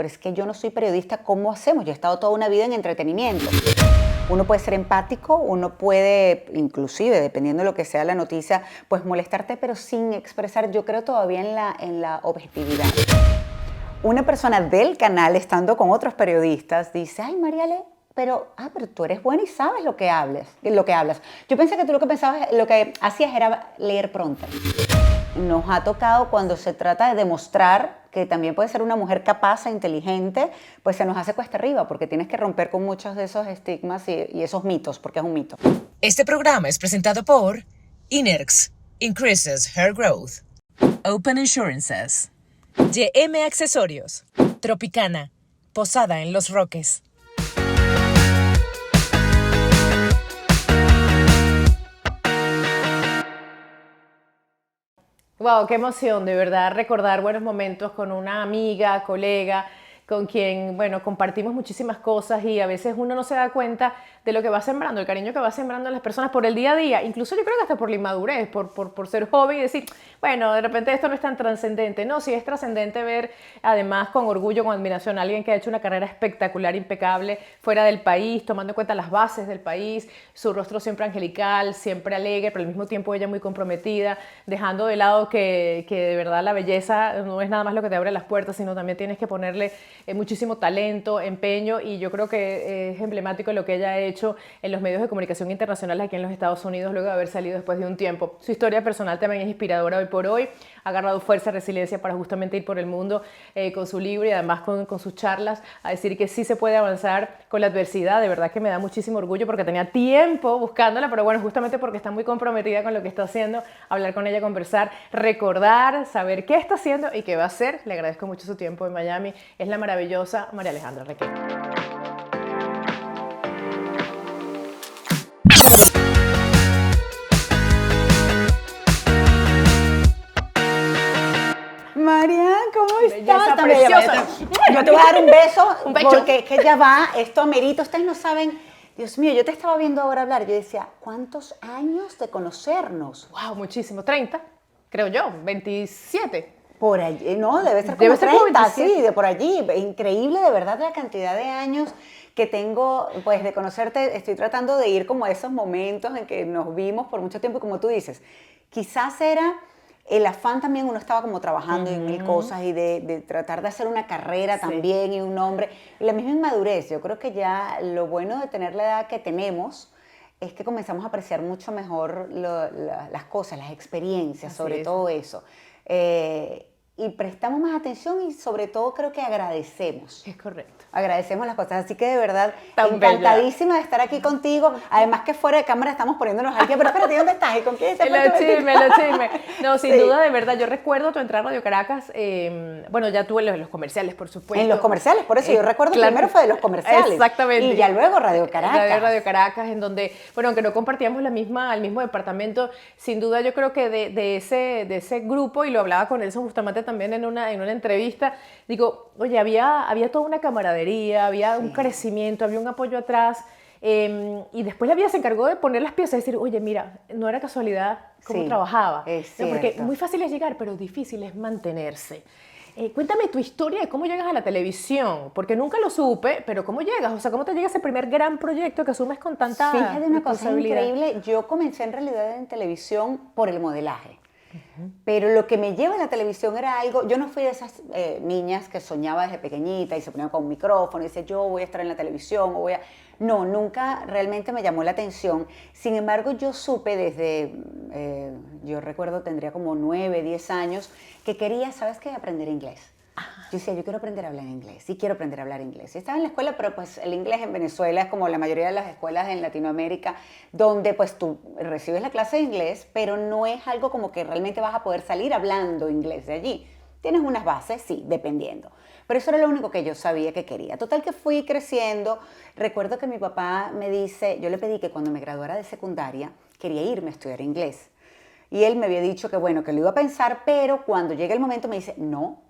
pero es que yo no soy periodista, ¿cómo hacemos? Yo he estado toda una vida en entretenimiento. Uno puede ser empático, uno puede, inclusive, dependiendo de lo que sea la noticia, pues molestarte, pero sin expresar, yo creo todavía en la objetividad. Una persona del canal, estando con otros periodistas, dice, ay, Mariale, pero tú eres buena y sabes lo que hablas. Yo pensé que tú lo que pensabas, lo que hacías era leer pronto. Nos ha tocado cuando se trata de demostrar que también puede ser una mujer capaz e inteligente, pues se nos hace cuesta arriba, porque tienes que romper con muchos de esos estigmas y esos mitos, porque es un mito. Este programa es presentado por Inerx, Increases Hair Growth, Open Insurances, YM Accesorios, Tropicana, Posada en Los Roques. Wow, qué emoción, de verdad, recordar buenos momentos con una amiga, colega, con quien, bueno, compartimos muchísimas cosas y a veces uno no se da cuenta de lo que va sembrando, el cariño que va sembrando en las personas por el día a día, incluso yo creo que hasta por la inmadurez, por ser joven y decir, bueno, de repente esto no es tan trascendente. No, sí es trascendente ver, además, con orgullo, con admiración, a alguien que ha hecho una carrera espectacular, impecable, fuera del país, tomando en cuenta las bases del país, su rostro siempre angelical, siempre alegre, pero al mismo tiempo ella muy comprometida, dejando de lado que de verdad la belleza no es nada más lo que te abre las puertas, sino también tienes que ponerle muchísimo talento, empeño, y yo creo que es emblemático lo que ella ha hecho en los medios de comunicación internacionales aquí en los Estados Unidos luego de haber salido después de un tiempo. Su historia personal también es inspiradora hoy por hoy, ha agarrado fuerza, resiliencia para justamente ir por el mundo con su libro y además con sus charlas a decir que sí se puede avanzar con la adversidad. De verdad que me da muchísimo orgullo porque tenía tiempo buscándola, pero bueno, justamente porque está muy comprometida con lo que está haciendo, hablar con ella, conversar, recordar, saber qué está haciendo y qué va a hacer. Le agradezco mucho su tiempo en Miami. Es la maravillosa María Alejandra Requén. Marian, ¿cómo Belleza estás? preciosa. Yo te voy a dar un beso, Un beso. porque es que ya va, esto amerita. Ustedes no saben, Dios mío, yo te estaba viendo ahora hablar, yo decía, ¿cuántos años de conocernos? Wow, muchísimo. 30, creo yo, 27. Por allí, no, debe ser como Debe ser como 30, 27. sí, de por allí. Increíble, de verdad, la cantidad de años que tengo, pues, de conocerte. Estoy tratando de ir como a esos momentos en que nos vimos por mucho tiempo, y como tú dices, quizás era el afán también, uno estaba como trabajando en mil cosas y de tratar de hacer una carrera también y un nombre. Y la misma inmadurez, yo creo que ya lo bueno de tener la edad que tenemos es que comenzamos a apreciar mucho mejor las cosas, las experiencias, sobre todo eso. Y prestamos más atención y sobre todo creo que agradecemos. Es correcto. Agradecemos las cosas, así que de verdad Tan encantadísima de estar aquí contigo. Además que fuera de cámara estamos poniéndonos aquí, pero espérate, ¿dónde estás? ¿Y con quién estás? Lo chisme. No, sin duda, de verdad, yo recuerdo tu entrada a Radio Caracas, bueno, ya tuve los comerciales, por supuesto. En los comerciales, por eso yo recuerdo claro, primero fue de los comerciales. Exactamente. Y ya luego Radio Caracas. Radio Caracas, en donde, bueno, aunque no compartíamos el mismo departamento, sin duda yo creo que de ese grupo, y lo hablaba con Nelson justamente también en una entrevista, digo, oye, había toda una camaradería, había un crecimiento, había un apoyo atrás, y después la vida se encargó de poner las piezas y decir, oye, mira, no era casualidad cómo trabajaba. Es ¿no? Porque cierto. muy fácil es llegar, pero difícil es mantenerse. Cuéntame tu historia de cómo llegas a la televisión, porque nunca lo supe, pero ¿cómo llegas? O sea, ¿cómo te llega ese primer gran proyecto que asumes con tanta Fíjate una cosa responsabilidad? increíble, yo comencé en realidad en televisión por el modelaje. Pero lo que me lleva a la televisión era algo, yo no fui de esas niñas que soñaba desde pequeñita y se ponía con un micrófono y dice yo voy a estar en la televisión o voy a... No, nunca realmente me llamó la atención. Sin embargo, yo supe desde, yo recuerdo tendría como 9, 10 años, que quería, ¿sabes qué? Aprender inglés. Yo decía, yo quiero aprender a hablar inglés, sí quiero aprender a hablar inglés. Y estaba en la escuela, pero pues el inglés en Venezuela es como la mayoría de las escuelas en Latinoamérica, donde pues tú recibes la clase de inglés, pero no es algo como que realmente vas a poder salir hablando inglés de allí. Tienes unas bases, sí, dependiendo. Pero eso era lo único que yo sabía que quería. Total que fui creciendo. Recuerdo que mi papá me dice, yo le pedí que cuando me graduara de secundaria, quería irme a estudiar inglés. Y él me había dicho que bueno, que lo iba a pensar, pero cuando llega el momento me dice, no,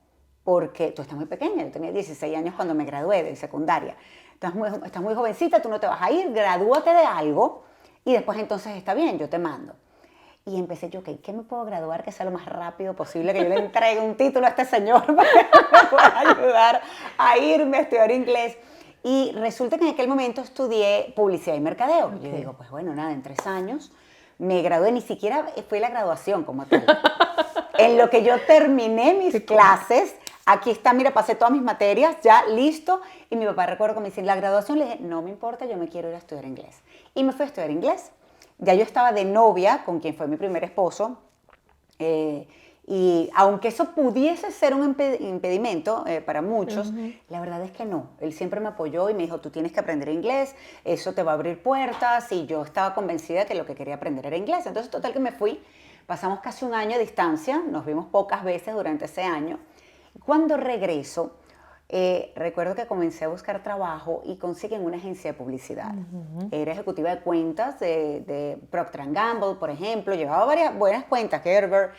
porque tú estás muy pequeña, yo tenía 16 años cuando me gradué de secundaria, estás muy jovencita, tú no te vas a ir, gradúate de algo y después entonces está bien, yo te mando. Y empecé yo, ok, ¿qué me puedo graduar que sea lo más rápido posible? Que yo le entregue un título a este señor para que me pueda ayudar a irme a estudiar inglés. Y resulta que en aquel momento estudié publicidad y mercadeo. Ok. Yo digo, pues bueno, nada, en 3 años me gradué, ni siquiera fue la graduación como tal. En lo que yo terminé mis clases, aquí está, mira, pasé todas mis materias, ya listo. Y mi papá recuerdo que me dice, la graduación, le dije, no me importa, yo me quiero ir a estudiar inglés. Y me fui a estudiar inglés. Ya yo estaba de novia con quien fue mi primer esposo. Y aunque eso pudiese ser un impedimento para muchos, la verdad es que no. Él siempre me apoyó y me dijo, tú tienes que aprender inglés, eso te va a abrir puertas. Y yo estaba convencida que lo que quería aprender era inglés. Entonces, total que me fui. Pasamos casi un año a distancia, nos vimos pocas veces durante ese año. Cuando regreso, recuerdo que comencé a buscar trabajo y conseguí en una agencia de publicidad. Era ejecutiva de cuentas de Procter & Gamble, por ejemplo. Llevaba varias buenas cuentas, Gerber.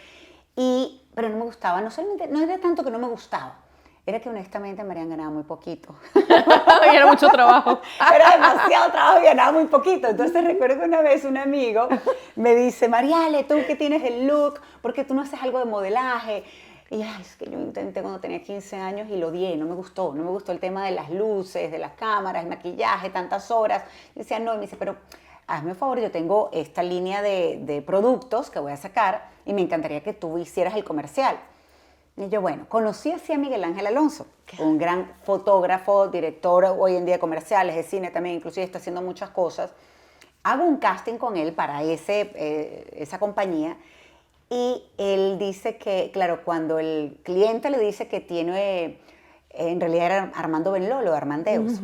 Pero no me gustaba, no era tanto que no me gustaba, era que honestamente me habían ganado muy poquito. Y era mucho trabajo. Era demasiado trabajo y ganaba muy poquito. Entonces recuerdo que una vez un amigo me dice, Mariale, tú que tienes el look, ¿por qué tú no haces algo de modelaje? Y ay, es que yo intenté cuando tenía 15 años y lo odié, no me gustó el tema de las luces, de las cámaras, el maquillaje, tantas horas. Y decía, no, y me dice, pero hazme un favor, yo tengo esta línea de productos que voy a sacar y me encantaría que tú hicieras el comercial. Y yo, bueno, conocí así a Miguel Ángel Alonso, un gran fotógrafo, director hoy en día de comerciales, de cine también, inclusive está haciendo muchas cosas. Hago un casting con él para esa compañía y él dice que, claro, cuando el cliente le dice que tiene, en realidad era Armando Benlolo, Armandeus,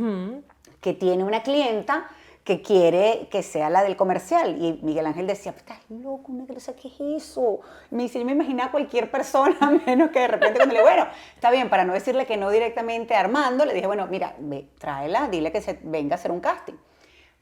que tiene una clienta que quiere que sea la del comercial. Y Miguel Ángel decía, estás loco, no sé qué es eso. Y me dice, yo me imaginaba a cualquier persona, menos que de repente cuando le digo, bueno, está bien, para no decirle que no directamente a Armando, le dije, bueno, mira, tráela, dile que venga a hacer un casting.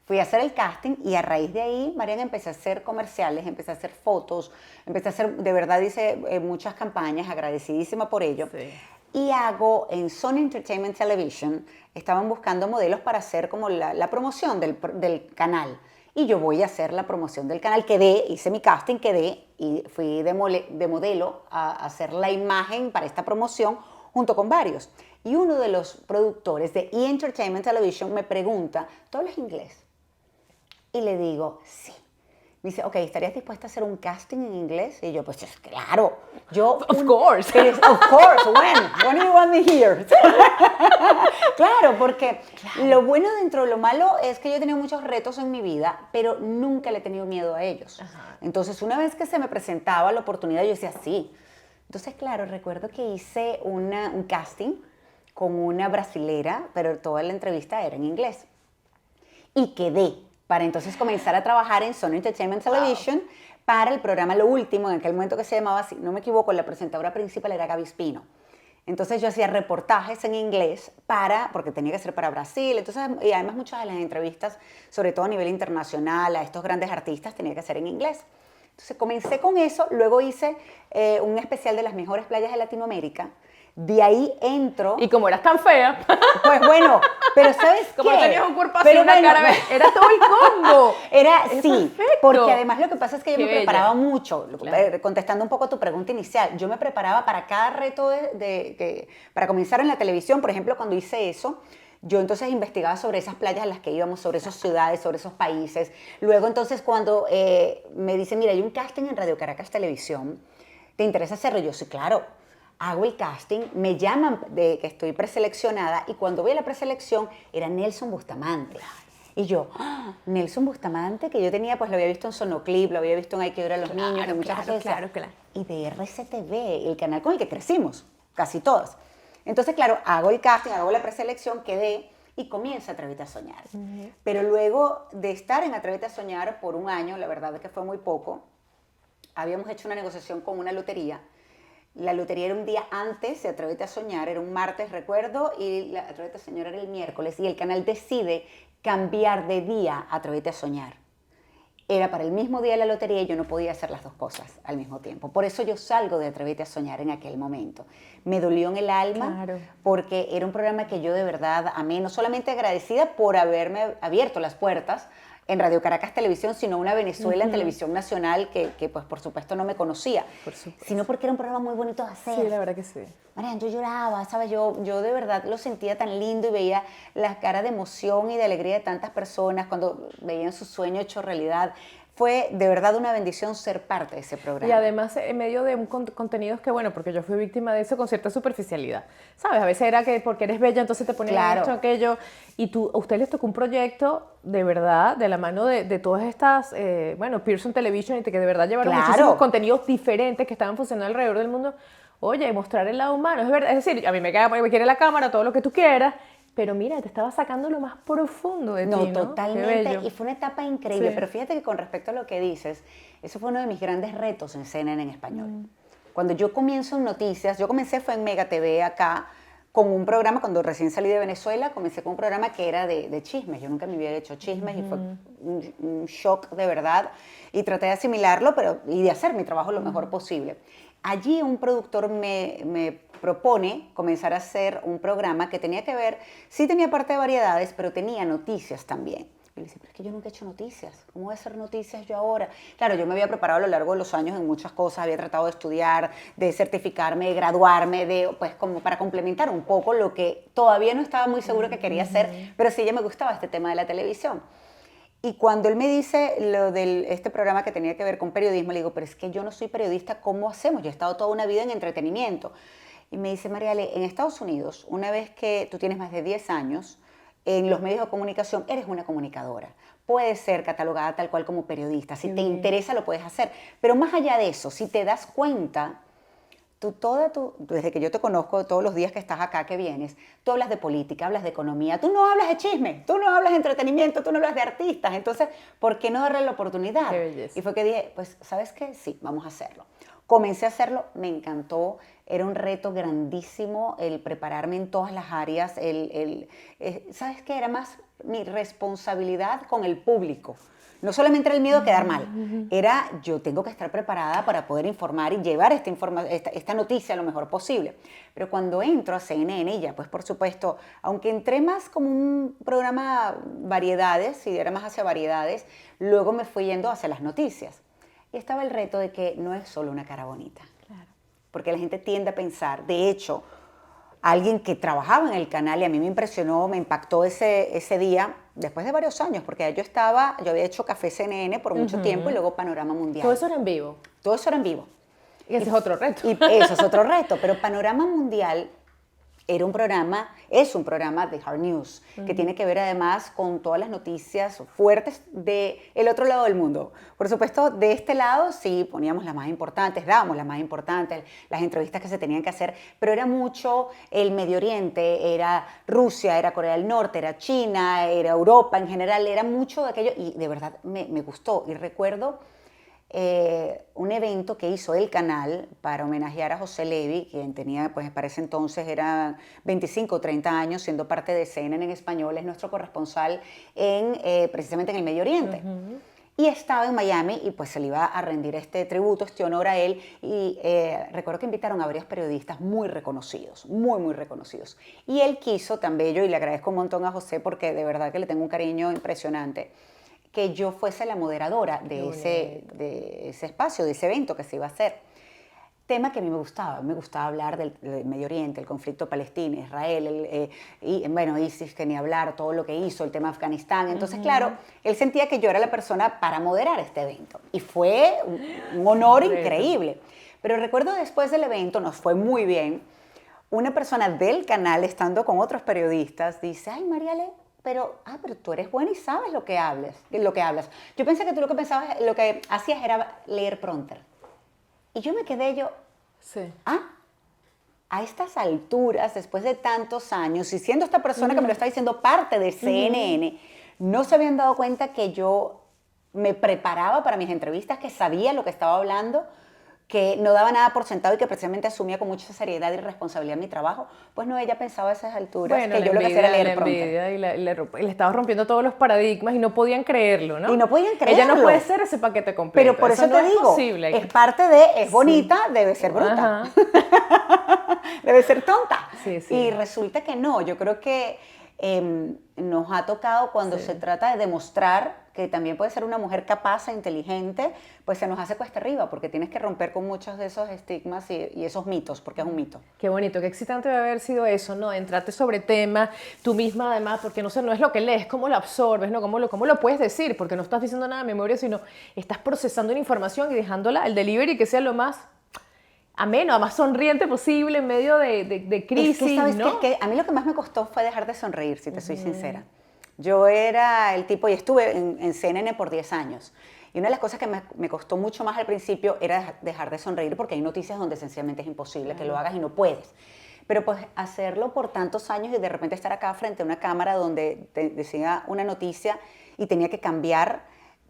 Fui a hacer el casting y a raíz de ahí, Mariana, empecé a hacer comerciales, empecé a hacer fotos, empecé a hacer, de verdad hice muchas campañas, agradecidísima por ello. Sí. Y hago en Sony Entertainment Television, estaban buscando modelos para hacer como la promoción del canal. Y yo voy a hacer la promoción del canal, hice mi casting, quedé y fui de modelo a hacer la imagen para esta promoción junto con varios. Y uno de los productores de E! Entertainment Television me pregunta, ¿tú hablas inglés? Y le digo, sí. Me dice, ok, ¿estarías dispuesta a hacer un casting en inglés? Y yo, pues, claro. Of course. Of course. When do you want me here? Claro, porque lo bueno dentro de lo malo es que yo he tenido muchos retos en mi vida, pero nunca le he tenido miedo a ellos. Ajá. Entonces, una vez que se me presentaba la oportunidad, yo decía, sí. Entonces, claro, recuerdo que hice un casting con una brasilera, pero toda la entrevista era en inglés. Y quedé para entonces comenzar a trabajar en Sony Entertainment Television para el programa Lo Último, en aquel momento que se llamaba así, no me equivoco, la presentadora principal era Gaby Espino. Entonces yo hacía reportajes en inglés porque tenía que ser para Brasil, entonces, y además muchas de las entrevistas, sobre todo a nivel internacional, a estos grandes artistas, tenía que ser en inglés. Entonces comencé con eso, luego hice un especial de las mejores playas de Latinoamérica. De ahí entro. Y como eras tan fea. Pues bueno, pero ¿sabes como qué? tenías un cuerpo así, una cara. Era todo el combo. Sí, perfecto. Porque además lo que pasa es que yo me preparaba mucho. Claro. Contestando un poco tu pregunta inicial, yo me preparaba para cada reto para comenzar en la televisión. Por ejemplo, cuando hice eso, yo entonces investigaba sobre esas playas a las que íbamos, sobre esas ciudades, sobre esos países. Luego entonces cuando me dicen, mira, hay un casting en Radio Caracas Televisión, ¿te interesa hacerlo? Yo, sí, claro. Hago el casting, me llaman de que estoy preseleccionada y cuando voy a la preselección era Nelson Bustamante. Y yo, Nelson Bustamante, que yo tenía, pues lo había visto en Sonoclip, lo había visto en Hay que ver a los niños, en muchas cosas. Claro. Y de RCTV, el canal con el que crecimos, casi todas. Entonces, claro, hago el casting, hago la preselección, quedé y comienza Atrévete a Soñar. Pero luego de estar en Atrévete a Soñar por un año, la verdad es que fue muy poco, habíamos hecho una negociación con una lotería. La lotería era un día antes de Atrévete a Soñar, era un martes, recuerdo, y Atrévete a Soñar era el miércoles, y el canal decide cambiar de día a Atrévete a Soñar. Era para el mismo día de la lotería y yo no podía hacer las dos cosas al mismo tiempo. Por eso yo salgo de Atrévete a Soñar en aquel momento. Me dolió en el alma porque era un programa que yo de verdad amé, no solamente agradecida por haberme abierto las puertas en Radio Caracas Televisión, sino una Venezuela en Televisión Nacional que pues por supuesto no me conocía, sino porque era un programa muy bonito de hacer. Sí, la verdad que sí. Marian, yo lloraba, ¿sabes? Yo de verdad lo sentía tan lindo y veía las caras de emoción y de alegría de tantas personas cuando veían su sueño hecho realidad. Fue de verdad una bendición ser parte de ese programa. Y además en medio de contenidos que, bueno, porque yo fui víctima de eso con cierta superficialidad, ¿sabes? A veces era que porque eres bella entonces te ponían Claro. esto, aquello, y a ustedes les tocó un proyecto de verdad, de la mano de todas estas, bueno, Pearson Television, y que de verdad llevaron Claro. muchísimos contenidos diferentes que estaban funcionando alrededor del mundo. Oye, mostrar el lado humano, es verdad, es decir, a mí me quiere la cámara, todo lo que tú quieras, pero mira, te estaba sacando lo más profundo de ti, ¿no? Totalmente, Qué bello. y fue una etapa increíble, Sí. pero fíjate que con respecto a lo que dices, eso fue uno de mis grandes retos en CNN en español. Cuando yo comienzo en noticias, fue en Mega TV acá, con un programa, cuando recién salí de Venezuela, comencé con un programa que era de chismes, yo nunca me había hecho chismes y fue un shock de verdad, y traté de asimilarlo y de hacer mi trabajo lo mejor posible. Allí un productor me propone comenzar a hacer un programa que tenía que ver, sí tenía parte de variedades, pero tenía noticias también. Y le dice, pero es que yo nunca he hecho noticias, ¿cómo voy a hacer noticias yo ahora? Claro, yo me había preparado a lo largo de los años en muchas cosas, había tratado de estudiar, de certificarme, de graduarme, pues como para complementar un poco lo que todavía no estaba muy segura que quería hacer, pero sí ya me gustaba este tema de la televisión. Y cuando él me dice lo de este programa que tenía que ver con periodismo, le digo, pero es que yo no soy periodista, ¿cómo hacemos? Yo he estado toda una vida en entretenimiento. Y me dice, Mariale, en Estados Unidos, una vez que tú tienes más de 10 años, en los medios de comunicación eres una comunicadora. Puedes ser catalogada tal cual como periodista. Si te interesa, lo puedes hacer. Pero más allá de eso, si te das cuenta, desde que yo te conozco, todos los días que estás acá, que vienes, tú hablas de política, hablas de economía, tú no hablas de chisme, tú no hablas de entretenimiento, tú no hablas de artistas. Entonces, ¿por qué no darle la oportunidad? Qué belleza. Y fue que dije, pues, ¿sabes qué? Sí, vamos a hacerlo. Comencé a hacerlo, me encantó, era un reto grandísimo el prepararme en todas las áreas, ¿sabes qué? Era más mi responsabilidad con el público. No solamente era el miedo a quedar mal, era yo tengo que estar preparada para poder informar y llevar esta noticia lo mejor posible. Pero cuando entro a CNN, y ya pues por supuesto, aunque entré más como un programa variedades, y era más hacia variedades, luego me fui yendo hacia las noticias. Y estaba el reto de que no es solo una cara bonita. Claro. Porque la gente tiende a pensar, de hecho, alguien que trabajaba en el canal, y a mí me impresionó, me impactó ese día, después de varios años, porque yo había hecho Café CNN por mucho tiempo y luego Panorama Mundial. Todo eso era en vivo. Todo eso era en vivo. Y ese es otro reto. Y eso es otro reto, pero Panorama Mundial es un programa de Hard News, que tiene que ver además con todas las noticias fuertes del otro lado del mundo. Por supuesto, de este lado sí poníamos las más importantes, dábamos las más importantes, las entrevistas que se tenían que hacer, pero era mucho el Medio Oriente, era Rusia, era Corea del Norte, era China, era Europa en general, era mucho de aquello y de verdad me gustó. Y recuerdo un evento que hizo el canal para homenajear a José Levi, quien tenía, pues para ese entonces era 25 o 30 años, siendo parte de CNN en español, es nuestro corresponsal precisamente en el Medio Oriente. Y estaba en Miami y pues se le iba a rendir este tributo, este honor a él. Y recuerdo que invitaron a varios periodistas muy reconocidos, muy, muy reconocidos. Y él quiso, tan bello, y le agradezco un montón a José porque de verdad que le tengo un cariño impresionante, que yo fuese la moderadora de ese espacio, de ese evento que se iba a hacer. Tema que a mí me gustaba hablar del Medio Oriente, el conflicto Palestina-Israel, ISIS, que ni hablar, todo lo que hizo, el tema de Afganistán. Entonces, claro, él sentía que yo era la persona para moderar este evento. Y fue un honor increíble. Pero recuerdo después del evento, nos fue muy bien, una persona del canal, estando con otros periodistas, dice, ay, Mariale, pero tú eres buena y sabes lo que hablas. Yo pensé que tú lo que hacías era leer prompter. Y yo me quedé a estas alturas, después de tantos años, y siendo esta persona que me lo está diciendo parte de CNN, no se habían dado cuenta que yo me preparaba para mis entrevistas, que sabía lo que estaba hablando, que no daba nada por sentado y que precisamente asumía con mucha seriedad y responsabilidad mi trabajo. Pues no, ella pensaba a esas alturas que yo lo que hacía era leer prompter. Y le estaba rompiendo todos los paradigmas y no podían creerlo, ¿no? Y no podían creerlo. Ella no puede ser ese paquete completo. Pero por eso no te digo, posible. es parte de, es bonita, debe ser bruta. Debe ser tonta. Sí. Y resulta que no, yo creo que nos ha tocado cuando se trata de demostrar que también puede ser una mujer capaz e inteligente, pues se nos hace cuesta arriba, porque tienes que romper con muchos de esos estigmas y esos mitos, porque es un mito. Qué bonito, qué excitante debe haber sido eso, ¿no? Entrarte sobre tema, tú misma además, porque no sé, no es lo que lees, cómo lo absorbes, ¿no? Cómo lo puedes decir, porque no estás diciendo nada de memoria, sino estás procesando una información y dejándola, el delivery que sea lo más ameno, más sonriente posible en medio de crisis, es que, ¿sabes ¿no? qué? A mí lo que más me costó fue dejar de sonreír, si te soy sincera. Yo era el tipo, y estuve en CNN por 10 años, y una de las cosas que me costó mucho más al principio era dejar de sonreír, porque hay noticias donde sencillamente es imposible que lo hagas y no puedes. Pero pues hacerlo por tantos años y de repente estar acá frente a una cámara donde te decía una noticia y tenía que cambiar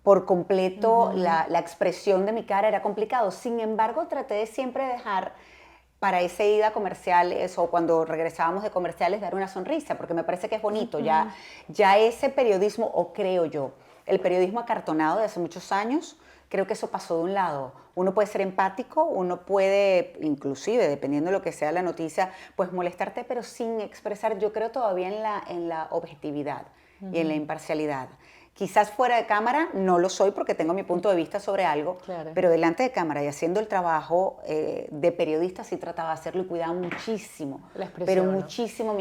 por completo la expresión de mi cara, era complicado. Sin embargo, traté de siempre dejar para esa ida a comerciales o cuando regresábamos de comerciales dar una sonrisa, porque me parece que es bonito. Ya ese periodismo, o creo yo, el periodismo acartonado de hace muchos años, creo que eso pasó de un lado. Uno puede ser empático, uno puede, inclusive, dependiendo de lo que sea la noticia, pues molestarte, pero sin expresar, yo creo todavía en la objetividad y en la imparcialidad. Quizás fuera de cámara no lo soy porque tengo mi punto de vista sobre algo, Claro. pero delante de cámara y haciendo el trabajo de periodista sí trataba de hacerlo y cuidaba muchísimo, La expresión, pero ¿no? muchísimo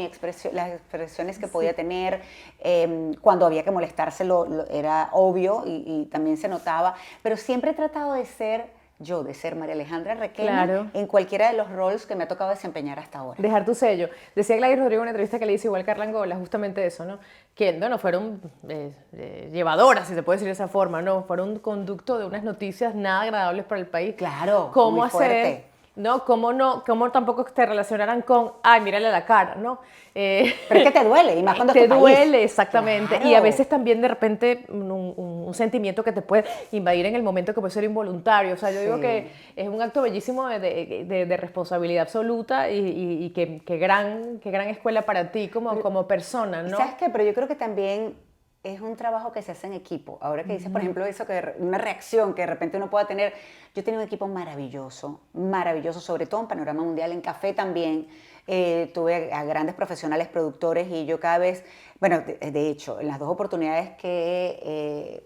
las expresiones que podía tener. Cuando había que molestarse era obvio y también se notaba, pero siempre he tratado de ser de ser María Alejandra Requena Claro. en cualquiera de los roles que me ha tocado desempeñar hasta ahora. Dejar tu sello. Decía Gladys Rodrigo en una entrevista que le hizo igual Carla Angola, justamente eso, ¿no? Que, bueno, fueron llevadoras, si se puede decir de esa forma, ¿no? Fueron un conducto de unas noticias nada agradables para el país. Claro, ¿Cómo muy hacer, fuerte. ¿no? ¿Cómo tampoco te relacionaran con, ay, mírale la cara, ¿no? Pero es que te duele, y más cuando es te tu país. duele, exactamente. Claro. Y a veces también de repente un sentimiento que te puede invadir en el momento que puede ser involuntario. O sea, yo digo Sí. que es un acto bellísimo de responsabilidad absoluta y que gran escuela para ti como persona, ¿no? ¿Sabes qué? Pero yo creo que también es un trabajo que se hace en equipo. Ahora que dices, por ejemplo, eso una reacción que de repente uno pueda tener. Yo tenía un equipo maravilloso, maravilloso, sobre todo en Panorama Mundial, en Café también. Tuve a grandes profesionales, productores, y yo cada vez, bueno, de hecho, en las dos oportunidades que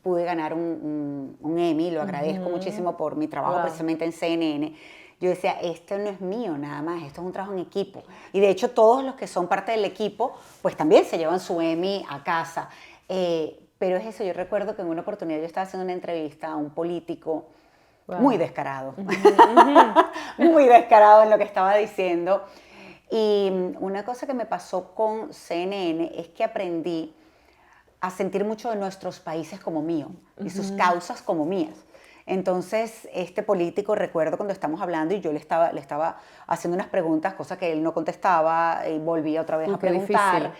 pude ganar un Emmy, lo agradezco muchísimo por mi trabajo Wow. precisamente en CNN. Yo decía, esto no es mío nada más, esto es un trabajo en equipo. Y de hecho todos los que son parte del equipo, pues también se llevan su Emmy a casa. Pero es eso, yo recuerdo que en una oportunidad yo estaba haciendo una entrevista a un político muy descarado, muy descarado en lo que estaba diciendo. Y una cosa que me pasó con CNN es que aprendí a sentir mucho de nuestros países como mío y sus causas como mías. Entonces, este político, recuerdo cuando estamos hablando y yo le estaba haciendo unas preguntas, cosas que él no contestaba, y volvía otra vez a Qué preguntar.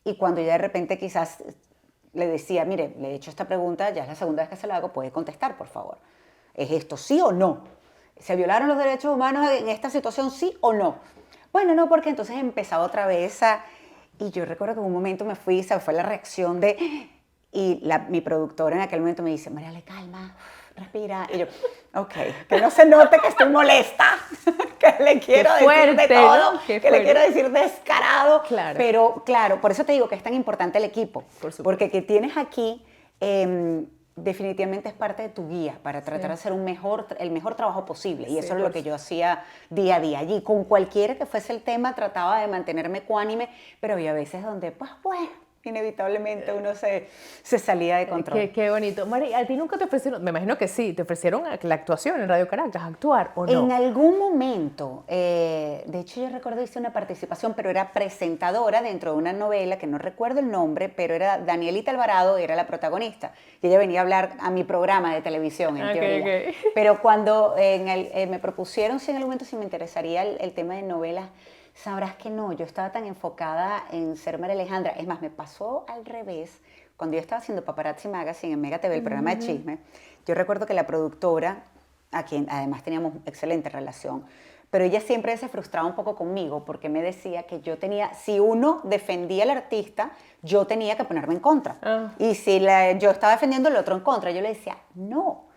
Y cuando ya de repente quizás le decía, mire, le he hecho esta pregunta, ya es la segunda vez que se la hago, puede contestar, por favor. ¿Es esto sí o no? ¿Se violaron los derechos humanos en esta situación, sí o no? Bueno, no, porque entonces empezaba otra vez a... Y yo recuerdo que en un momento me fui, se fue la reacción de... Y mi productora en aquel momento me dice, Mariale, calma, respira. Y yo, ok, que no se note que estoy molesta, que le quiero decir de todo, ¿no? Qué que le fuerte. quiero decir descarado. Claro. Pero claro, por eso te digo que es tan importante el equipo. Por supuesto. Porque que tienes aquí... definitivamente es parte de tu guía para tratar de hacer el mejor trabajo posible. Y Sí, eso es lo que yo hacía día a día allí. Con cualquiera que fuese el tema, trataba de mantenerme ecuánime, pero había veces donde, pues bueno, inevitablemente uno se salía de control. Qué bonito. Mari, ¿a ti nunca te ofrecieron? Me imagino que sí, te ofrecieron la actuación en Radio Caracas, actuar, ¿o no? En algún momento, de hecho yo recuerdo hice una participación, pero era presentadora dentro de una novela que no recuerdo el nombre, pero era Danielita Alvarado, era la protagonista. Y ella venía a hablar a mi programa de televisión, en teoría. Ok. Pero cuando me propusieron si en algún momento si me interesaría el tema de novelas, sabrás que no, yo estaba tan enfocada en ser María Alejandra. Es más, me pasó al revés. Cuando yo estaba haciendo Paparazzi Magazine en Mega TV, el programa de chisme, yo recuerdo que la productora, a quien además teníamos excelente relación, pero ella siempre se frustraba un poco conmigo porque me decía que yo tenía, si uno defendía al artista, yo tenía que ponerme en contra. Y si yo estaba defendiendo el otro en contra, yo le decía, no.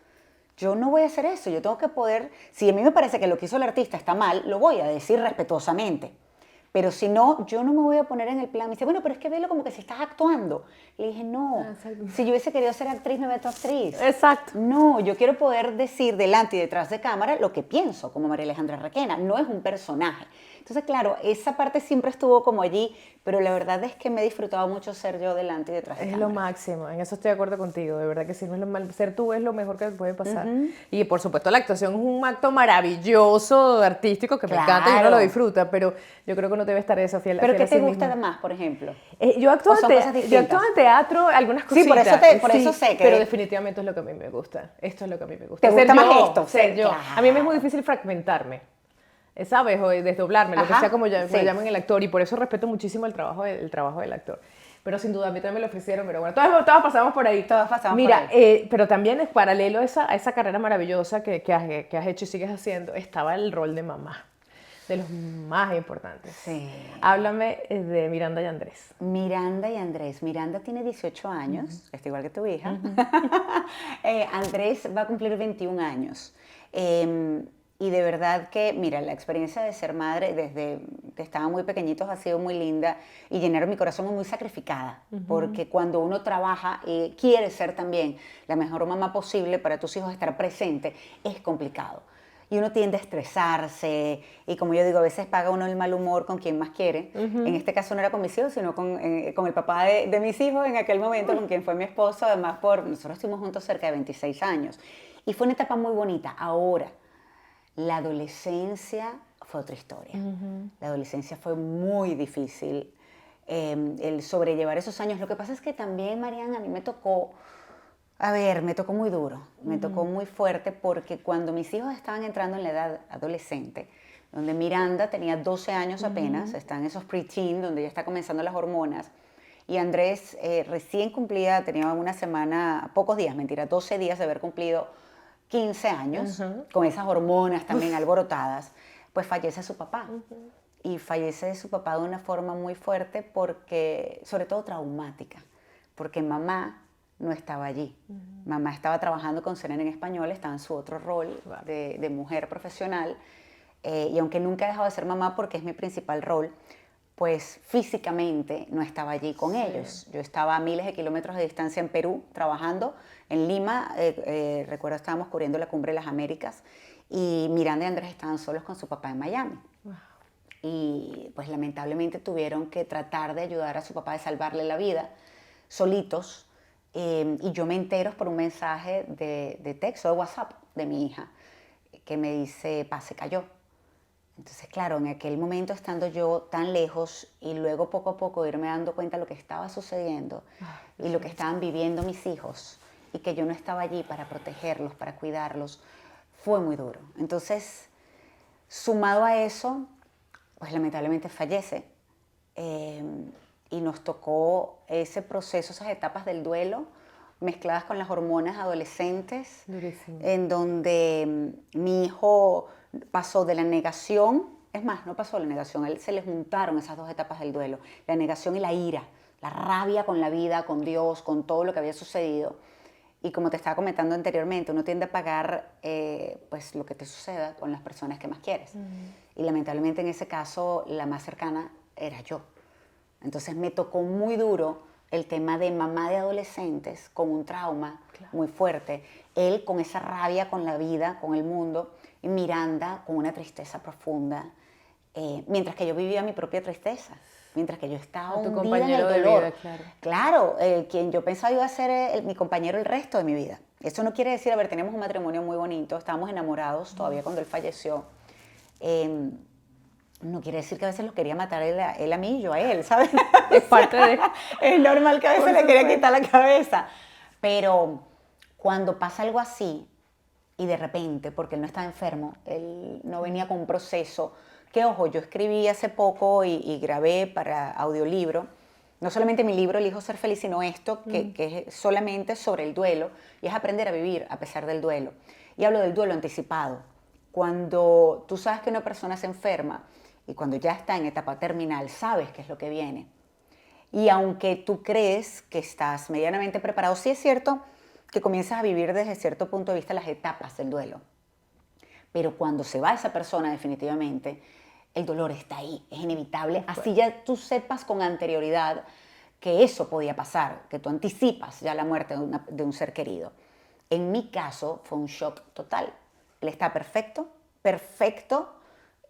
Yo no voy a hacer eso, yo tengo que poder, si a mí me parece que lo que hizo el artista está mal, lo voy a decir respetuosamente, Pero si no, yo no me voy a poner en el plan. Me dice, bueno, pero es que velo como que si estás actuando. Le dije, no, Exacto. si yo hubiese querido ser actriz, me meto actriz. Exacto. No, yo quiero poder decir delante y detrás de cámara lo que pienso, como María Alejandra Requena. No es un personaje. Entonces, claro, esa parte siempre estuvo como allí, pero la verdad es que me he disfrutado mucho ser yo delante y detrás de Es cámara. lo máximo, en eso estoy de acuerdo contigo, de verdad que sí, no es lo mal, ser tú es lo mejor que te puede pasar. Y por supuesto la actuación es un acto maravilloso, artístico, que me encanta y uno lo Claro. disfruta, pero yo creo que uno debe estar eso fiel, ¿Pero fiel qué a sí te gusta mismo. más, por ejemplo? Yo actúo ¿O son cosas yo distintas? actúo en teatro, algunas Sí, cositas. por eso sé que- Pero definitivamente es lo que a mí me gusta. Esto es lo que a mí me gusta. ¿Te gusta Ser más yo, esto? ser Ser- yo. A mí me es muy claro. difícil fragmentarme. ¿Sabes? O desdoblarme, lo que Ajá, sea como sí. me llamen el actor. Y por eso respeto muchísimo el trabajo del actor. Pero sin duda, a mí también me lo ofrecieron, pero bueno, todas pasamos por ahí. Todas pasamos Mira, por ahí. pero también es paralelo a esa carrera maravillosa que has hecho y sigues haciendo, estaba el rol de mamá, de los más importantes. Sí. Háblame de Miranda y Andrés. Miranda y Andrés. Miranda tiene 18 años, está igual que tu hija. Andrés va a cumplir 21 años. Y de verdad que, mira, la experiencia de ser madre desde que estaban muy pequeñitos ha sido muy linda y llenaron mi corazón muy sacrificada, porque cuando uno trabaja y quiere ser también la mejor mamá posible para tus hijos, estar presente, es complicado. Y uno tiende a estresarse y como yo digo, a veces paga uno el mal humor con quien más quiere. En este caso no era con mis hijos, sino con el papá de mis hijos en aquel momento, con quien fue mi esposo, además nosotros estuvimos juntos cerca de 26 años. Y fue una etapa muy bonita. Ahora, la adolescencia fue otra historia. La adolescencia fue muy difícil. El sobrellevar esos años. Lo que pasa es que también, Mariana, a mí me tocó muy duro, me tocó muy fuerte porque cuando mis hijos estaban entrando en la edad adolescente, donde Miranda tenía 12 años apenas, está en esos preteen, donde ya está comenzando las hormonas, y Andrés recién cumplía, tenía una semana, pocos días, mentira, 12 días de haber cumplido 15 años, con esas hormonas también alborotadas, pues fallece su papá. Y fallece su papá de una forma muy fuerte porque, sobre todo traumática, porque mamá no estaba allí. Mamá estaba trabajando con CNN en español, estaba en su otro rol de mujer profesional, y aunque nunca he dejado de ser mamá porque es mi principal rol, pues físicamente no estaba allí con ellos. Yo estaba a miles de kilómetros de distancia en Perú, trabajando en Lima, recuerdo estábamos cubriendo la Cumbre de las Américas, y Miranda y Andrés estaban solos con su papá en Miami. Y pues lamentablemente tuvieron que tratar de ayudar a su papá, de salvarle la vida, solitos. Y yo me entero por un mensaje de texto, de WhatsApp, de mi hija, que me dice, pa, se cayó. Entonces, claro, en aquel momento estando yo tan lejos y luego poco a poco irme dando cuenta de lo que estaba sucediendo y lo que estaban viviendo mis hijos y que yo no estaba allí para protegerlos, para cuidarlos, fue muy duro. Entonces, sumado a eso, pues lamentablemente fallece. Y nos tocó ese proceso, esas etapas del duelo, mezcladas con las hormonas adolescentes, Durísimo. en donde mi hijo pasó de la negación, es más, no pasó la negación, a él se le juntaron esas dos etapas del duelo, la negación y la ira, la rabia con la vida, con Dios, con todo lo que había sucedido. Y como te estaba comentando anteriormente, uno tiende a pagar pues lo que te suceda con las personas que más quieres. Y lamentablemente en ese caso la más cercana era yo. Entonces me tocó muy duro el tema de mamá de adolescentes con un trauma muy fuerte. Él con esa rabia con la vida, con el mundo, y Miranda con una tristeza profunda. Mientras que yo vivía mi propia tristeza, mientras que yo estaba Tu hundida en el compañero de dolor. vida, claro. Claro, quien yo pensaba iba a ser mi compañero el resto de mi vida. Eso no quiere decir, a ver, teníamos un matrimonio muy bonito, estábamos enamorados todavía cuando él falleció. No quiere decir que a veces lo quería matar él a mí y yo a él, ¿sabes? Es parte de... Es normal que a veces Por le quería supuesto. quitar la cabeza. Pero cuando pasa algo así, y de repente, porque él no estaba enfermo, él no venía con un proceso, que ojo, yo escribí hace poco y grabé para audiolibro, no solamente mi libro Elijo ser feliz, sino esto, que es solamente sobre el duelo, y es aprender a vivir a pesar del duelo. Y hablo del duelo anticipado. Cuando tú sabes que una persona se enferma, y cuando ya está en etapa terminal, sabes qué es lo que viene. Y aunque tú crees que estás medianamente preparado, sí es cierto que comienzas a vivir desde cierto punto de vista las etapas del duelo. Pero cuando se va esa persona definitivamente, el dolor está ahí, es inevitable. Así ya tú sepas con anterioridad que eso podía pasar, que tú anticipas ya la muerte de un ser querido. En mi caso fue un shock total. Él está perfecto, perfecto,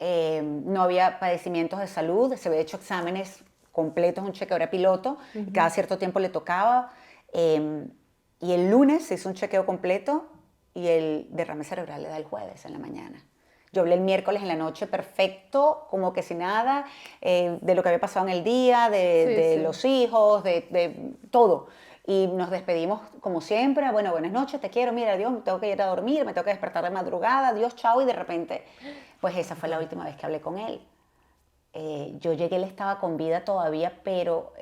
no había padecimientos de salud, se había hecho exámenes completos, un chequeo, era piloto, y cada cierto tiempo le tocaba. Y el lunes se hizo un chequeo completo y el derrame cerebral le da el jueves en la mañana. Yo hablé el miércoles en la noche perfecto, como que sin nada, de lo que había pasado en el día, de los hijos, de todo. Y nos despedimos como siempre, bueno, buenas noches, te quiero, mira, Dios, tengo que ir a dormir, me tengo que despertar de madrugada, Dios, chao, y de repente, pues esa fue la última vez que hablé con él. Yo llegué, él estaba con vida todavía, pero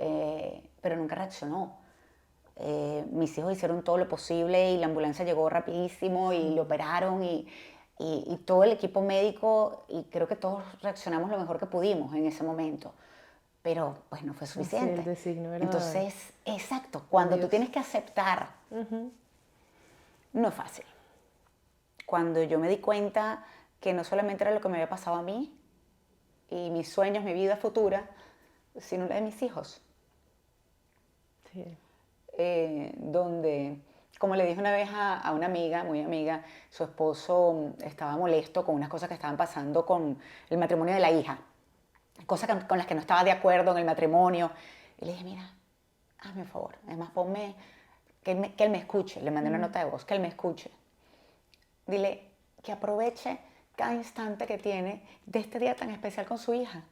nunca reaccionó. Mis hijos hicieron todo lo posible y la ambulancia llegó rapidísimo y lo operaron y todo el equipo médico, y creo que todos reaccionamos lo mejor que pudimos en ese momento, pero pues no fue suficiente. Sí, el designio era... Entonces, exacto, cuando tú tienes que aceptar, no es fácil. Cuando yo me di cuenta que no solamente era lo que me había pasado a mí y mis sueños, mi vida futura, sino la de mis hijos. Sí. Donde, como le dije una vez a una amiga, muy amiga, su esposo estaba molesto con unas cosas que estaban pasando con el matrimonio de la hija, cosas con las que no estaba de acuerdo en el matrimonio. Y le dije, mira, hazme un favor, además ponme, que él me escuche, le mandé una nota de voz, que él me escuche. Dile que aproveche cada instante que tiene de este día tan especial con su hija.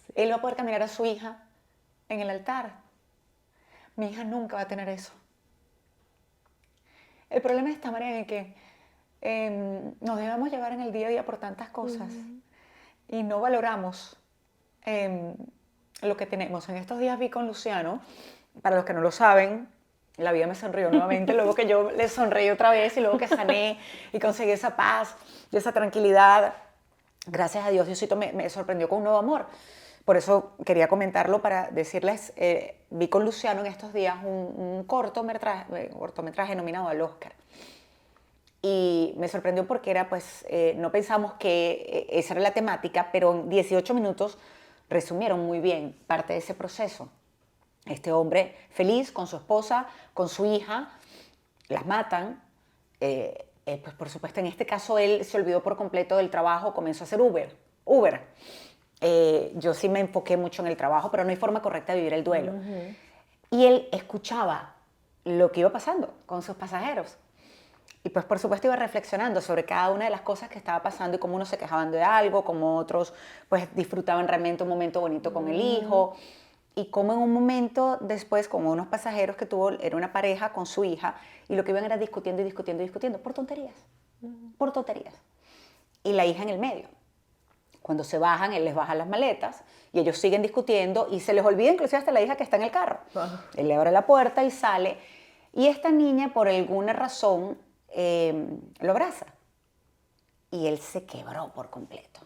Sí. Él va a poder caminar a su hija en el altar. Mi hija nunca va a tener eso. El problema está, María, en que nos dejamos llevar en el día a día por tantas cosas y no valoramos lo que tenemos. En estos días vi con Luciano, para los que no lo saben, la vida me sonrió nuevamente, luego que yo le sonreí otra vez y luego que sané y conseguí esa paz y esa tranquilidad. Gracias a Dios, Diosito me sorprendió con un nuevo amor. Por eso quería comentarlo para decirles, vi con Luciano en estos días un cortometraje nominado al Oscar. Y me sorprendió porque era, pues, no pensamos que esa era la temática, pero en 18 minutos resumieron muy bien parte de ese proceso. Este hombre feliz con su esposa, con su hija, las matan. Pues por supuesto, en este caso él se olvidó por completo del trabajo, comenzó a hacer Uber. Yo sí me enfoqué mucho en el trabajo, pero no hay forma correcta de vivir el duelo. Y él escuchaba lo que iba pasando con sus pasajeros. Y pues por supuesto iba reflexionando sobre cada una de las cosas que estaba pasando y cómo unos se quejaban de algo, cómo otros pues disfrutaban realmente un momento bonito con el hijo. Y cómo en un momento después, como unos pasajeros que tuvo, era una pareja con su hija, y lo que iban era discutiendo y discutiendo y discutiendo por tonterías. Por tonterías. Y la hija en el medio. Cuando se bajan, él les baja las maletas y ellos siguen discutiendo y se les olvida inclusive hasta la hija que está en el carro. Él le abre la puerta y sale. Y esta niña, por alguna razón, lo abraza. Y él se quebró por completo.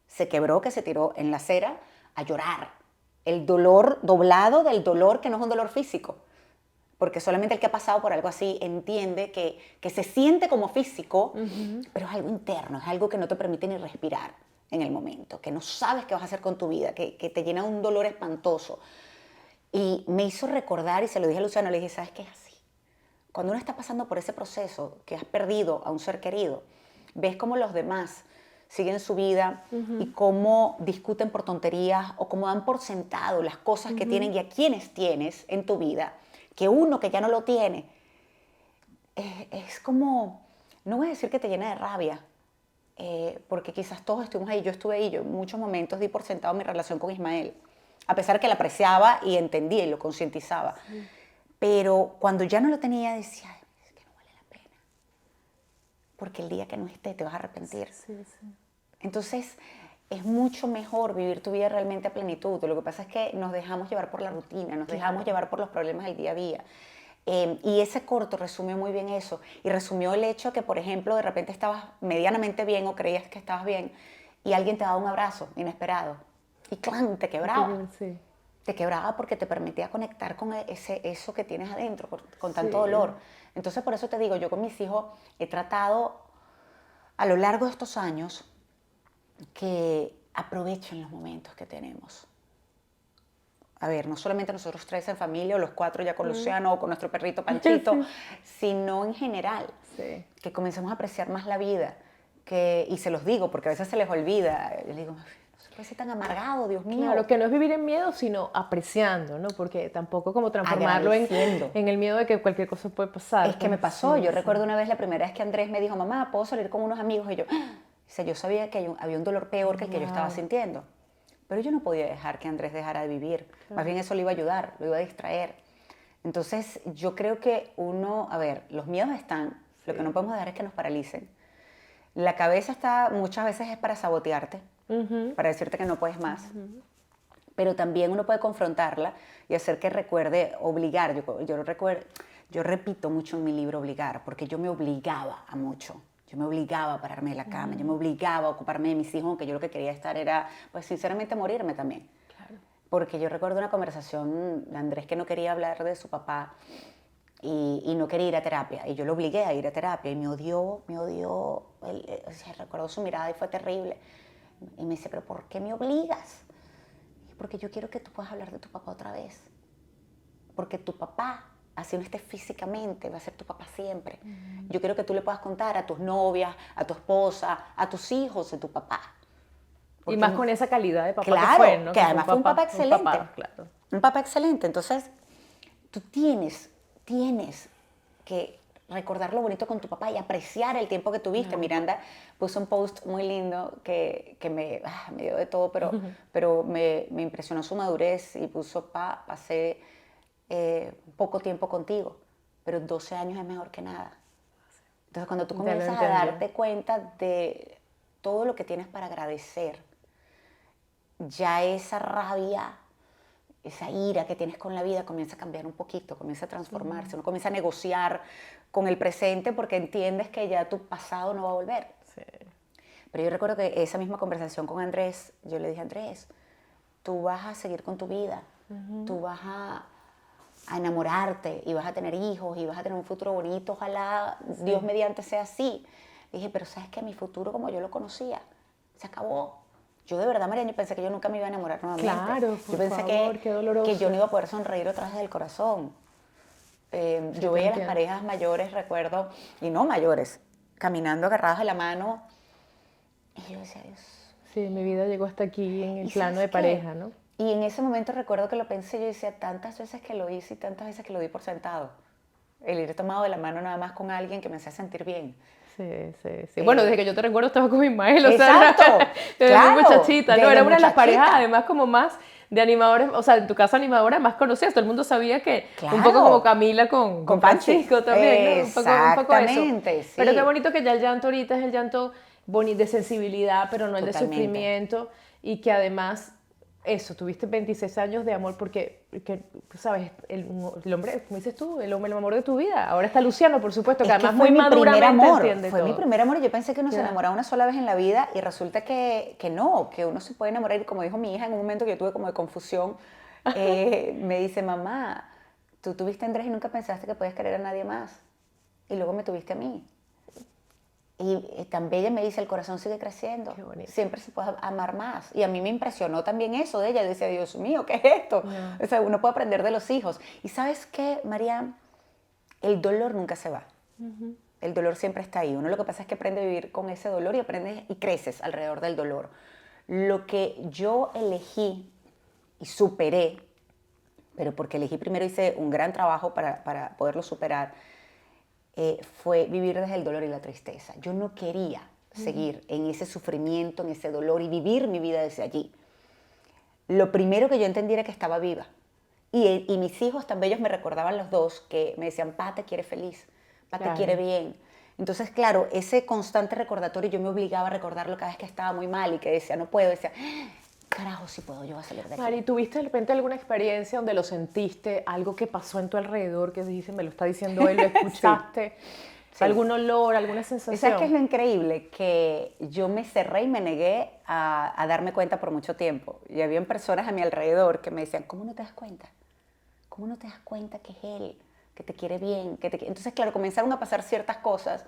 Se quebró, que se tiró en la acera a llorar. El dolor doblado del dolor, que no es un dolor físico. Porque solamente el que ha pasado por algo así entiende que se siente como físico, pero es algo interno, es algo que no te permite ni respirar en el momento, que no sabes qué vas a hacer con tu vida, que te llena un dolor espantoso. Y me hizo recordar, y se lo dije a Luciano, le dije, ¿sabes qué es así? Cuando uno está pasando por ese proceso, que has perdido a un ser querido, ves cómo los demás siguen su vida y cómo discuten por tonterías o cómo dan por sentado las cosas que tienen y a quienes tienes en tu vida, que uno que ya no lo tiene, es como, no voy a decir que te llena de rabia, porque quizás todos estuvimos ahí, yo estuve ahí, yo en muchos momentos di por sentado mi relación con Ismael, a pesar que la apreciaba y entendía y lo concientizaba. Pero cuando ya no lo tenía decía, es que no vale la pena, porque el día que no esté te vas a arrepentir. Entonces es mucho mejor vivir tu vida realmente a plenitud. Lo que pasa es que nos dejamos llevar por la rutina, nos dejamos llevar por los problemas del día a día. Y ese corto resumió muy bien eso, y resumió el hecho que, por ejemplo, de repente estabas medianamente bien o creías que estabas bien y alguien te daba un abrazo inesperado y ¡clan!, te quebraba. Sí. Te quebraba porque te permitía conectar con eso que tienes adentro, con tanto dolor. Entonces, por eso te digo, yo con mis hijos he tratado a lo largo de estos años que aprovechen los momentos que tenemos. A ver, no solamente nosotros tres en familia, o los cuatro ya con Luciano, o con nuestro perrito Panchito, sino en general. Sí. Que comencemos a apreciar más la vida. Y se los digo, porque a veces se les olvida. Yo les digo, no se puede ser tan amargado, Dios mío. Claro, que no es vivir en miedo, sino apreciando, ¿no? Porque tampoco como transformarlo Agradeciendo. en el miedo de que cualquier cosa puede pasar. Es que me pasó. Sí, Yo sí. recuerdo una vez, la primera vez que Andrés me dijo, mamá, ¿puedo salir con unos amigos? Y yo, o sea, yo sabía que había un dolor peor que el que yo estaba sintiendo. Pero yo no podía dejar que Andrés dejara de vivir. Más bien eso lo iba a ayudar, lo iba a distraer. Entonces yo creo que a ver, los miedos están, lo que no podemos dejar es que nos paralicen. La cabeza está, muchas veces es para sabotearte, para decirte que no puedes más. Pero también uno puede confrontarla y hacer que recuerde, obligar. Yo repito mucho en mi libro obligar, porque yo me obligaba a mucho. Yo me obligaba a pararme de la cama, yo me obligaba a ocuparme de mis hijos, aunque yo lo que quería estar era, pues sinceramente, morirme también. Claro. Porque yo recuerdo una conversación de Andrés que no quería hablar de su papá y no quería ir a terapia. Y yo lo obligué a ir a terapia y me odió. O sea, recuerdo su mirada y fue terrible. Y me dice, ¿pero por qué me obligas? Y porque yo quiero que tú puedas hablar de tu papá otra vez. Porque tu papá, así no estés físicamente, va a ser tu papá siempre. Yo quiero que tú le puedas contar a tus novias, a tu esposa, a tus hijos de tu papá. Y más con esa calidad de papá claro, que fue, ¿no? que además fue un papá excelente. Claro. Un papá excelente. Entonces, tú tienes que recordar lo bonito con tu papá y apreciar el tiempo que tuviste. Miranda puso un post muy lindo que me dio de todo, pero me impresionó su madurez y puso, pasé poco tiempo contigo, pero 12 años es mejor que nada. Entonces, cuando tú comienzas a darte cuenta de todo lo que tienes para agradecer, ya esa rabia, esa ira que tienes con la vida comienza a cambiar un poquito, comienza a transformarse, uno comienza a negociar con el presente porque entiendes que ya tu pasado no va a volver. Sí. Pero yo recuerdo que esa misma conversación con Andrés, yo le dije, Andrés, tú vas a seguir con tu vida, tú vas a enamorarte y vas a tener hijos y vas a tener un futuro bonito, ojalá Dios mediante sea así. Le dije, pero ¿sabes qué? Mi futuro como yo lo conocía, se acabó. Yo de verdad, María, yo pensé que yo nunca me iba a enamorar nuevamente. Claro, yo pensé qué doloroso. que yo no iba a poder sonreír otra vez del corazón. Yo veía a las parejas mayores, recuerdo, y no mayores, caminando agarrados de la mano, y yo decía, Dios. Sí, mi vida llegó hasta aquí en el plano de qué? pareja, ¿no? Y en ese momento recuerdo que lo pensé, yo decía, tantas veces que lo hice y tantas veces que lo di por sentado. El ir tomado de la mano nada más con alguien que me hacía sentir bien. Sí. Bueno, desde que yo te recuerdo estaba con Ismael, exacto, o sea, desde claro, muy muchachita, ¿no? desde Era una de las muchachita. parejas, además, como más de animadores, o sea, en tu casa animadora más conocías, todo el mundo sabía que Claro. un poco como Camila con Francisco también, ¿no? Un poco eso. Exactamente, sí. Pero qué bonito que ya el llanto ahorita es el llanto de sensibilidad, pero no el de Totalmente. sufrimiento, y que además eso, tuviste 26 años de amor porque, ¿sabes? El hombre, como dices tú, el amor de tu vida. Ahora está Luciano, por supuesto, que además fue muy mi primer maduramente amor. entiende Fue todo. mi primer amor y yo pensé que uno se Ya. enamoraba una sola vez en la vida y resulta que no, que uno se puede enamorar. Y como dijo mi hija en un momento que yo tuve como de confusión, me dice, mamá, tú tuviste a Andrés y nunca pensaste que podías querer a nadie más. Y luego me tuviste a mí. Y tan bella me dice, el corazón sigue creciendo. Qué bonito. Siempre se puede amar más. Y a mí me impresionó también eso de ella. Yo decía, Dios mío, ¿qué es esto? Yeah. O sea, uno puede aprender de los hijos. Y ¿sabes qué, María? El dolor nunca se va. El dolor siempre está ahí. Uno lo que pasa es que aprende a vivir con ese dolor y aprendes y creces alrededor del dolor. Lo que yo elegí y superé, pero porque elegí primero, hice un gran trabajo para poderlo superar, fue vivir desde el dolor y la tristeza. Yo no quería seguir en ese sufrimiento, en ese dolor y vivir mi vida desde allí. Lo primero que yo entendí era que estaba viva. Y mis hijos también, ellos me recordaban los dos, que me decían, Pa, te quiere feliz, Pa, te quiere bien. Entonces, claro, ese constante recordatorio, yo me obligaba a recordarlo cada vez que estaba muy mal y que decía, no puedo, decía, carajo, si puedo, yo voy a salir de aquí. Mari, ¿tuviste de repente alguna experiencia donde lo sentiste, algo que pasó en tu alrededor, que dices, me lo está diciendo él, lo escuchaste? Sí. ¿Algún olor, alguna sensación? ¿Sabes qué es lo increíble? Que yo me cerré y me negué a darme cuenta por mucho tiempo. Y habían personas a mi alrededor que me decían, ¿cómo no te das cuenta? ¿Cómo no te das cuenta que es él, que te quiere bien? Entonces, claro, comenzaron a pasar ciertas cosas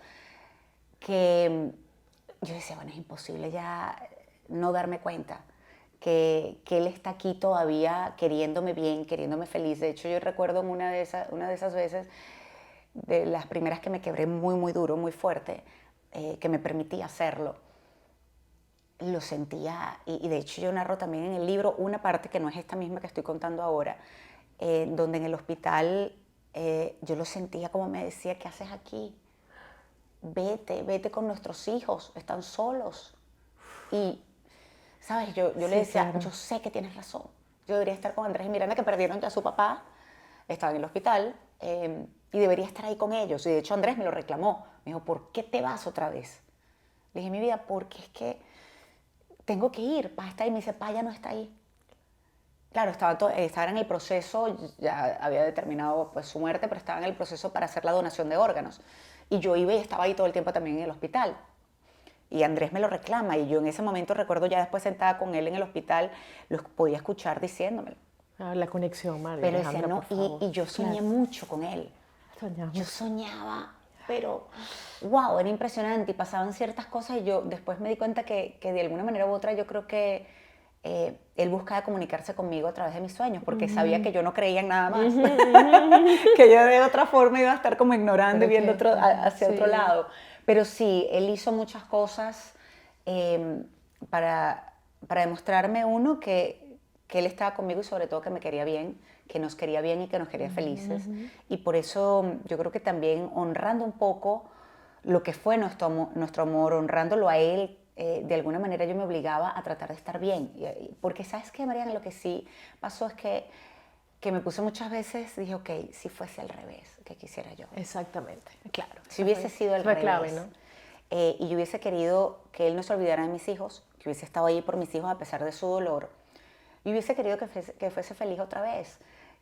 que yo decía, bueno, es imposible ya. no darme cuenta que él está aquí todavía queriéndome bien, queriéndome feliz. De hecho, yo recuerdo en una de esas veces, de las primeras que me quebré muy, muy duro, muy fuerte, que me permitía hacerlo, lo sentía, y de hecho yo narro también en el libro una parte que no es esta misma que estoy contando ahora, donde en el hospital yo lo sentía como me decía, ¿qué haces aquí? Vete con nuestros hijos, están solos. Y, ¿sabes? Yo le decía, claro. yo sé que tienes razón, yo debería estar con Andrés y Miranda, que perdieron ya a su papá, estaban en el hospital, y debería estar ahí con ellos. Y de hecho Andrés me lo reclamó, me dijo, ¿por qué te vas otra vez? Le dije, mi vida, porque es que tengo que ir, Pa está ahí. Me dice, Pa ya no está ahí. Claro, estaba en el proceso, ya había determinado pues, su muerte, pero estaba en el proceso para hacer la donación de órganos. Y yo iba y estaba ahí todo el tiempo también en el hospital. Y Andrés me lo reclama, y yo en ese momento recuerdo ya después sentada con él en el hospital, lo podía escuchar diciéndomelo. Ah, la conexión, María Pero decía, Alejandra, no, por favor. y yo soñé mucho con él. Soñamos. Yo soñaba, pero wow, era impresionante, y pasaban ciertas cosas, y yo después me di cuenta que de alguna manera u otra yo creo que él buscaba comunicarse conmigo a través de mis sueños, porque sabía que yo no creía en nada más, que yo de otra forma iba a estar como ignorando y viendo hacia otro lado. Pero sí, él hizo muchas cosas para demostrarme, uno, que él estaba conmigo, y sobre todo que me quería bien, que nos quería bien y que nos quería felices. Y por eso yo creo que también honrando un poco lo que fue nuestro amor, honrándolo a él, de alguna manera yo me obligaba a tratar de estar bien. Porque ¿sabes qué, Mariana? Lo que sí pasó es que me puse muchas veces, dije, ok, si fuese al revés, ¿qué quisiera yo? Exactamente, claro. Si hubiese sido al Fue revés. clave, ¿no? Y yo hubiese querido que él no se olvidara de mis hijos, que hubiese estado ahí por mis hijos a pesar de su dolor. Y hubiese querido que fuese feliz otra vez,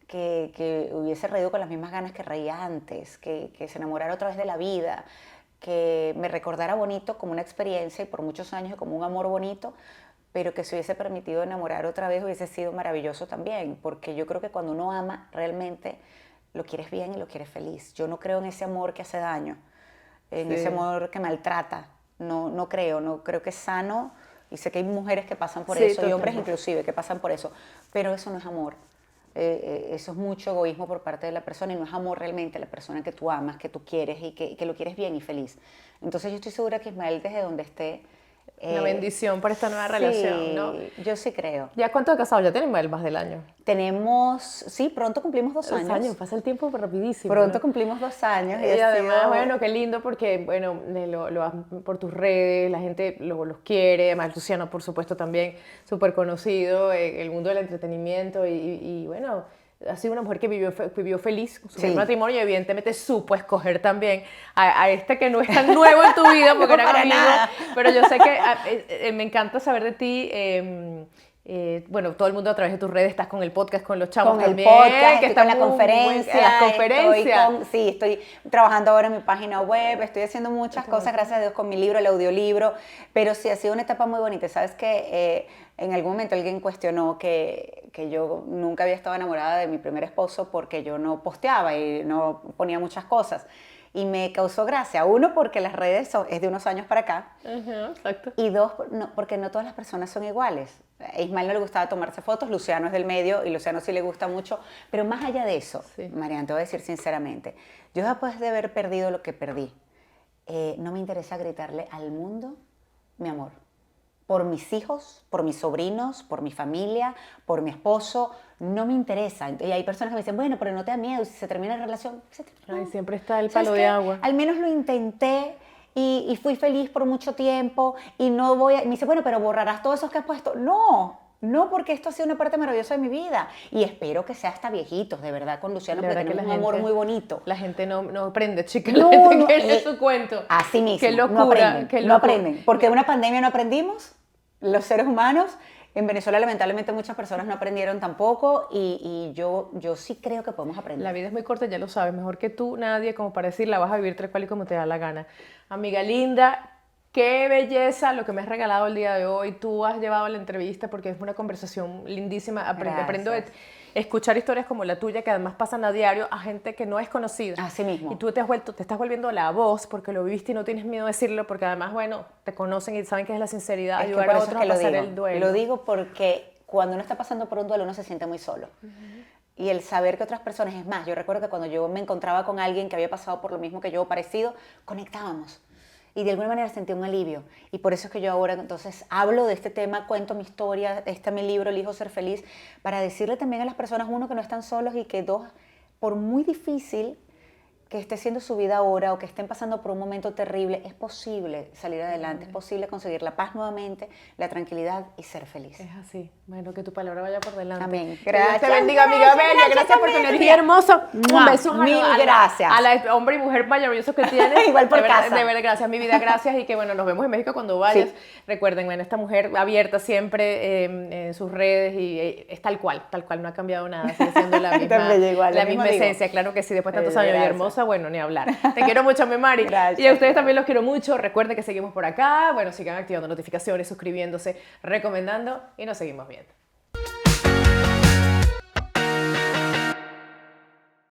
que hubiese reído con las mismas ganas que reía antes, que se enamorara otra vez de la vida, que me recordara bonito como una experiencia y por muchos años como un amor bonito, pero que se hubiese permitido enamorar otra vez hubiese sido maravilloso también, porque yo creo que cuando uno ama realmente lo quieres bien y lo quieres feliz. Yo no creo en ese amor que hace daño, en ese amor que maltrata. No creo que es sano, y sé que hay mujeres que pasan por eso, y hombres inclusive que pasan por eso, pero eso no es amor. Eso es mucho egoísmo por parte de la persona, y no es amor realmente a la persona que tú amas, que tú quieres y que lo quieres bien y feliz. Entonces yo estoy segura que Ismael, desde donde esté, Una bendición para esta nueva relación, ¿no? Yo sí creo. ¿Ya cuánto de casado? Ya tenemos más del año. Sí, pronto cumplimos 2 años. 2 años, pasa el tiempo rapidísimo. Pronto ¿no? cumplimos 2 años. Y además, bueno, qué lindo porque, bueno, lo vas por tus redes, la gente los quiere, además Luciano, por supuesto, también súper conocido en el mundo del entretenimiento y bueno, ha sido una mujer que vivió feliz con su primer matrimonio, y evidentemente supo escoger también a este que no es tan nuevo en tu vida porque No, eran para amigos, nada. pero yo sé que me encanta saber de ti. Bueno, todo el mundo a través de tus redes estás con el podcast, con los chamos con también. el podcast, que estoy con la muy conferencia. las conferencias. Estoy trabajando ahora en mi página web, estoy haciendo muchas cosas, gracias a Dios, con mi libro, el audiolibro, pero sí, ha sido una etapa muy bonita. Sabes que en algún momento alguien cuestionó que yo nunca había estado enamorada de mi primer esposo porque yo no posteaba y no ponía muchas cosas. Y me causó gracia. Uno, porque las redes es de unos años para acá. Exacto. Y dos, porque no todas las personas son iguales. A Ismael no le gustaba tomarse fotos, Luciano es del medio y Luciano sí le gusta mucho. Pero más allá de eso, Mariana, te voy a decir sinceramente, yo después de haber perdido lo que perdí, no me interesa gritarle al mundo mi amor. Por mis hijos, por mis sobrinos, por mi familia, por mi esposo, no me interesa. Y hay personas que me dicen, bueno, pero no te da miedo, si se termina la relación. Ay, siempre está el palo de agua. Al menos lo intenté y fui feliz por mucho tiempo y no voy a... Me dice, bueno, pero borrarás todos esos que has puesto. No, porque esto ha sido una parte maravillosa de mi vida. Y espero que sea hasta viejitos, de verdad, con Luciano, porque tenemos un amor muy bonito. La gente no aprende, chica. No, la gente quiere su cuento. Así mismo. Qué locura. No aprenden. Porque de una pandemia no aprendimos, los seres humanos. En Venezuela, lamentablemente, muchas personas no aprendieron tampoco, y yo sí creo que podemos aprender. La vida es muy corta, ya lo sabes. Mejor que tú, nadie, como para decir, la vas a vivir tal cual y como te da la gana. Amiga linda, Qué belleza lo que me has regalado el día de hoy. Tú has llevado la entrevista porque es una conversación lindísima. Aprendo a escuchar historias como la tuya, que además pasan a diario a gente que no es conocida. Así mismo. Y tú te estás volviendo la voz porque lo viviste y no tienes miedo de decirlo, porque además, bueno, te conocen y saben que es la sinceridad, Es que ayudar por a eso es otros que a pasar el duelo. Lo digo porque cuando uno está pasando por un duelo uno se siente muy solo. Y el saber que otras personas, es más, yo recuerdo que cuando yo me encontraba con alguien que había pasado por lo mismo que yo, parecido, conectábamos. Y de alguna manera sentí un alivio. Y por eso es que yo ahora entonces hablo de este tema, cuento mi historia, este es mi libro, Elijo Ser Feliz, para decirle también a las personas, uno, que no están solos, y que dos, por muy difícil que esté siendo su vida ahora o que estén pasando por un momento terrible, es posible salir adelante, es posible conseguir la paz nuevamente, la tranquilidad y ser feliz. Es así. Bueno, que tu palabra vaya por delante. Amén. Que Dios Gracias. te bendiga, amiga Bella. Gracias por tu energía hermosa. Un beso. Mil gracias. A la hombre y mujer maravilloso que tienes. Igual por de verdad, casa. de verdad, gracias, mi vida. Gracias. Y que bueno, nos vemos en México cuando vayas. Sí. Recuerden, bueno, esta mujer abierta siempre en sus redes y es tal cual, no ha cambiado nada. Sigue siendo la misma, Tan bella igual, la lo mismo misma digo. esencia. Claro que sí, después de tantos Bella, años y gracias. hermosa, bueno, ni hablar. Te quiero mucho, mi Mari. Gracias. Y a ustedes también los quiero mucho. Recuerden que seguimos por acá. Bueno, sigan activando notificaciones, suscribiéndose, recomendando y nos seguimos viendo.